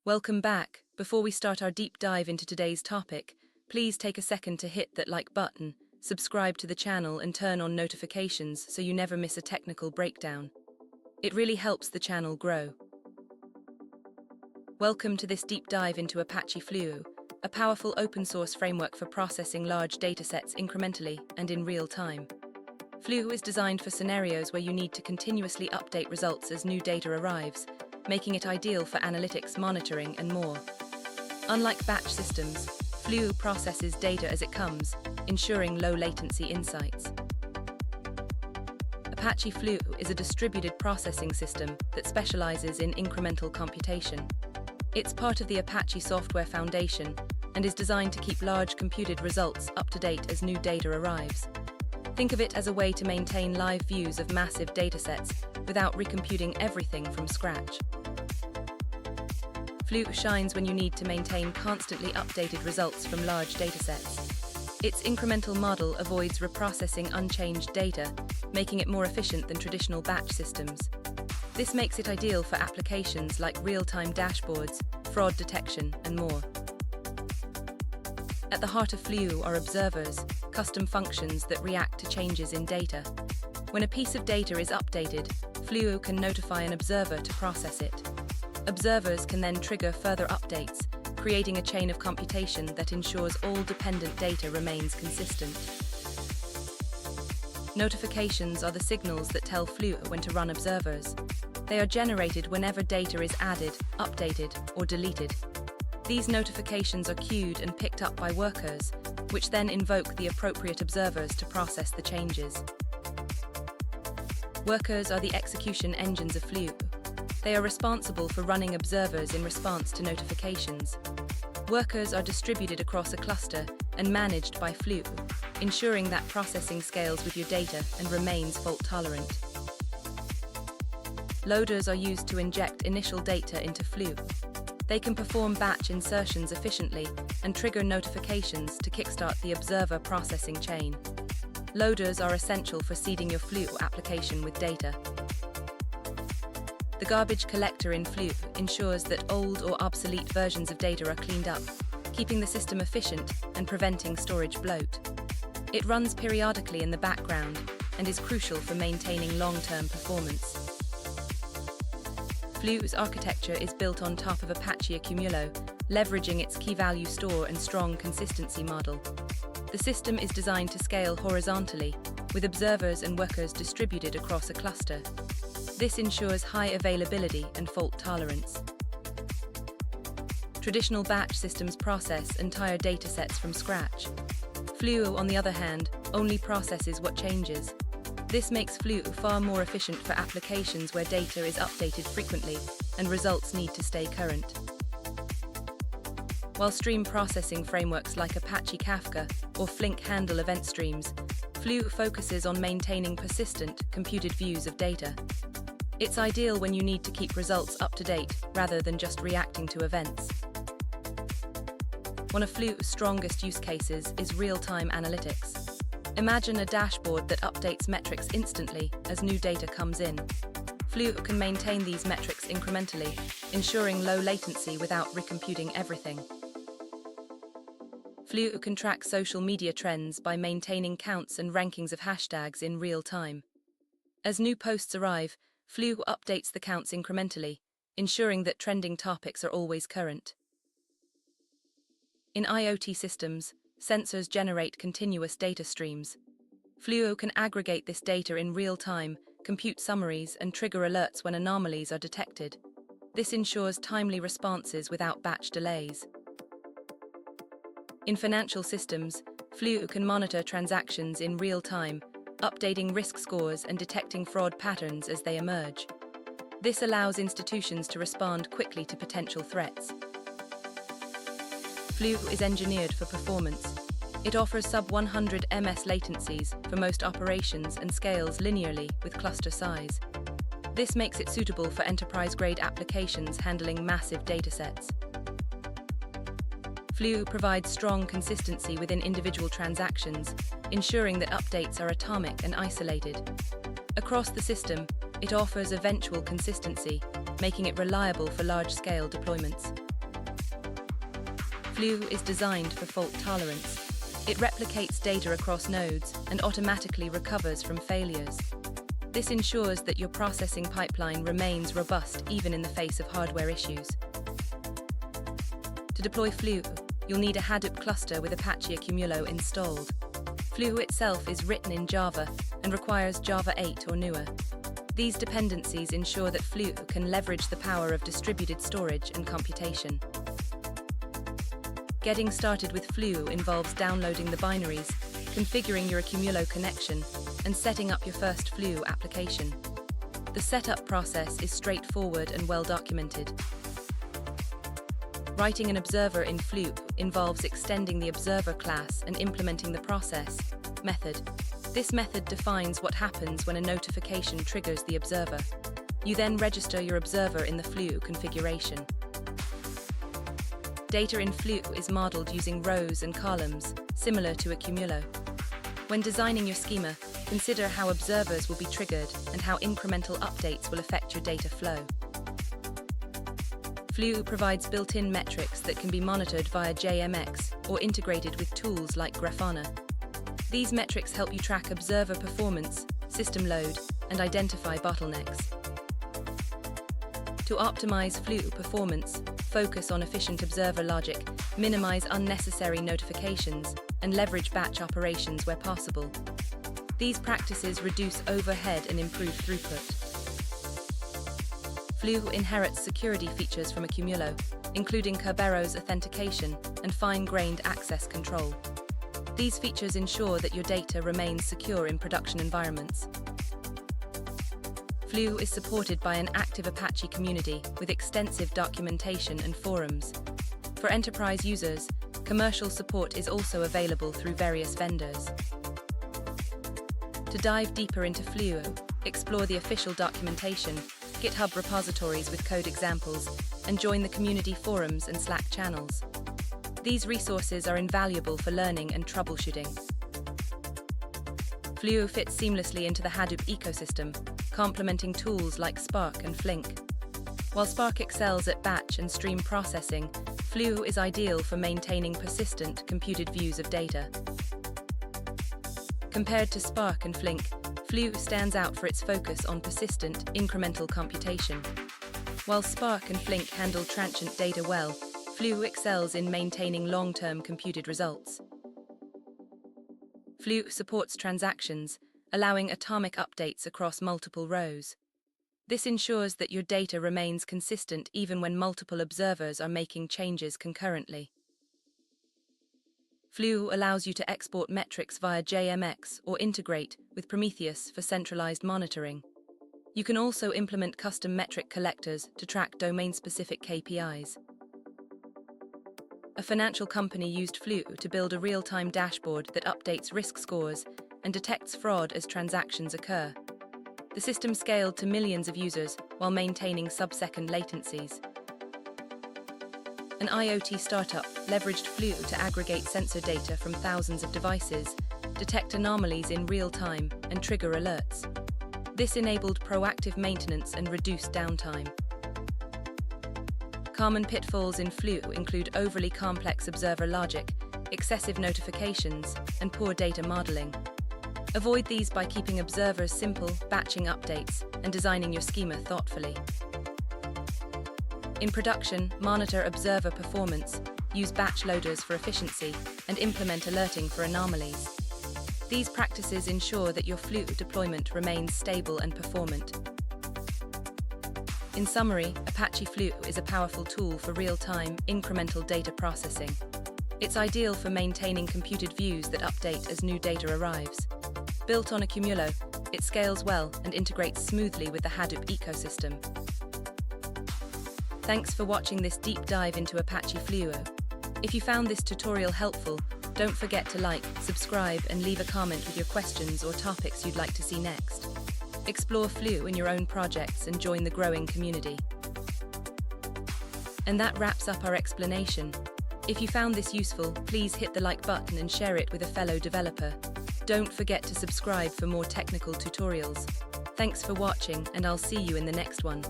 Welcome back. Before we start our deep dive into today's topic, please take a second to hit that like button, subscribe to the channel and turn on notifications so you never miss a technical breakdown. It really helps the channel grow. Welcome to this deep dive into Apache Fluo, a powerful open-source framework for processing large datasets incrementally and in real time. Fluo is designed for scenarios where you need to continuously update results as new data arrives, making it ideal for analytics, monitoring, and more. Unlike batch systems, Fluo processes data as it comes, ensuring low-latency insights. Apache Fluo is a distributed processing system that specializes in incremental computation. It's part of the Apache Software Foundation and is designed to keep large computed results up to date as new data arrives. Think of it as a way to maintain live views of massive datasets without recomputing everything from scratch. Fluo shines when you need to maintain constantly updated results from large datasets. Its incremental model avoids reprocessing unchanged data, making it more efficient than traditional batch systems. This makes it ideal for applications like real-time dashboards, fraud detection, and more. At the heart of Fluo are observers, custom functions that react to changes in data. When a piece of data is updated, Fluo can notify an observer to process it. Observers can then trigger further updates, creating a chain of computation that ensures all dependent data remains consistent. Notifications are the signals that tell Fluo when to run observers. They are generated whenever data is added, updated, or deleted. These notifications are queued and picked up by workers, which then invoke the appropriate observers to process the changes. Workers are the execution engines of Fluo. They are responsible for running observers in response to notifications. Workers are distributed across a cluster and managed by Fluo, ensuring that processing scales with your data and remains fault-tolerant. Loaders are used to inject initial data into Fluo. They can perform batch insertions efficiently and trigger notifications to kickstart the observer processing chain. Loaders are essential for seeding your Fluo application with data. The garbage collector in Fluo ensures that old or obsolete versions of data are cleaned up, keeping the system efficient and preventing storage bloat. It runs periodically in the background and is crucial for maintaining long-term performance. Fluo's architecture is built on top of Apache Accumulo, leveraging its key-value store and strong consistency model. The system is designed to scale horizontally, with observers and workers distributed across a cluster. This ensures high availability and fault tolerance. Traditional batch systems process entire datasets from scratch. Fluo, on the other hand, only processes what changes. This makes Fluo far more efficient for applications where data is updated frequently and results need to stay current. While stream processing frameworks like Apache Kafka or Flink handle event streams, Fluo focuses on maintaining persistent, computed views of data. It's ideal when you need to keep results up to date rather than just reacting to events. One of Fluo's strongest use cases is real-time analytics. Imagine a dashboard that updates metrics instantly as new data comes in. Fluo can maintain these metrics incrementally, ensuring low latency without recomputing everything. Fluo can track social media trends by maintaining counts and rankings of hashtags in real time. As new posts arrive, Fluo updates the counts incrementally, ensuring that trending topics are always current. In IoT systems, sensors generate continuous data streams. Fluo can aggregate this data in real time, compute summaries, and trigger alerts when anomalies are detected. This ensures timely responses without batch delays. In financial systems, Fluo can monitor transactions in real time, updating risk scores and detecting fraud patterns as they emerge. This allows institutions to respond quickly to potential threats. Fluo is engineered for performance. It offers sub-100 ms latencies for most operations and scales linearly with cluster size. This makes it suitable for enterprise-grade applications handling massive datasets. Fluo provides strong consistency within individual transactions, ensuring that updates are atomic and isolated. Across the system, it offers eventual consistency, making it reliable for large-scale deployments. Fluo is designed for fault tolerance. It replicates data across nodes and automatically recovers from failures. This ensures that your processing pipeline remains robust even in the face of hardware issues. To deploy Fluo, you'll need a Hadoop cluster with Apache Accumulo installed. Fluo itself is written in Java and requires Java 8 or newer. These dependencies ensure that Fluo can leverage the power of distributed storage and computation. Getting started with Fluo involves downloading the binaries, configuring your Accumulo connection, and setting up your first Fluo application. The setup process is straightforward and well documented. Writing an observer in Fluo involves extending the observer class and implementing the process method. This method defines what happens when a notification triggers the observer. You then register your observer in the Fluo configuration. Data in Fluo is modeled using rows and columns, similar to Accumulo. When designing your schema, consider how observers will be triggered and how incremental updates will affect your data flow. Fluo provides built-in metrics that can be monitored via JMX or integrated with tools like Grafana. These metrics help you track observer performance, system load, and identify bottlenecks. To optimize Fluo performance, focus on efficient observer logic, minimize unnecessary notifications, and leverage batch operations where possible. These practices reduce overhead and improve throughput. Fluo inherits security features from Accumulo, including Kerberos authentication and fine-grained access control. These features ensure that your data remains secure in production environments. Fluo is supported by an active Apache community with extensive documentation and forums. For enterprise users, commercial support is also available through various vendors. To dive deeper into Fluo, explore the official documentation, GitHub repositories with code examples, and join the community forums and Slack channels. These resources are invaluable for learning and troubleshooting. Fluo fits seamlessly into the Hadoop ecosystem, complementing tools like Spark and Flink. While Spark excels at batch and stream processing, Fluo is ideal for maintaining persistent, computed views of data. Compared to Spark and Flink, Fluo stands out for its focus on persistent, incremental computation. While Spark and Flink handle transient data well, Fluo excels in maintaining long-term computed results. Fluo supports transactions, allowing atomic updates across multiple rows. This ensures that your data remains consistent even when multiple observers are making changes concurrently. Fluo allows you to export metrics via JMX or integrate with Prometheus for centralized monitoring. You can also implement custom metric collectors to track domain-specific KPIs. A financial company used Fluo to build a real-time dashboard that updates risk scores and detects fraud as transactions occur. The system scaled to millions of users while maintaining sub-second latencies. An IoT startup leveraged Fluo to aggregate sensor data from thousands of devices, detect anomalies in real time, and trigger alerts. This enabled proactive maintenance and reduced downtime. Common pitfalls in Fluo include overly complex observer logic, excessive notifications, and poor data modeling. Avoid these by keeping observers simple, batching updates, and designing your schema thoughtfully. In production, monitor observer performance, use batch loaders for efficiency, and implement alerting for anomalies. These practices ensure that your Fluo deployment remains stable and performant. In summary, Apache Fluo is a powerful tool for real-time, incremental data processing. It's ideal for maintaining computed views that update as new data arrives. Built on Accumulo, it scales well and integrates smoothly with the Hadoop ecosystem. Thanks for watching this deep dive into Apache Fluo. If you found this tutorial helpful, don't forget to like, subscribe, and leave a comment with your questions or topics you'd like to see next. Explore Fluo in your own projects and join the growing community. And that wraps up our explanation. If you found this useful, please hit the like button and share it with a fellow developer. Don't forget to subscribe for more technical tutorials. Thanks for watching, and I'll see you in the next one.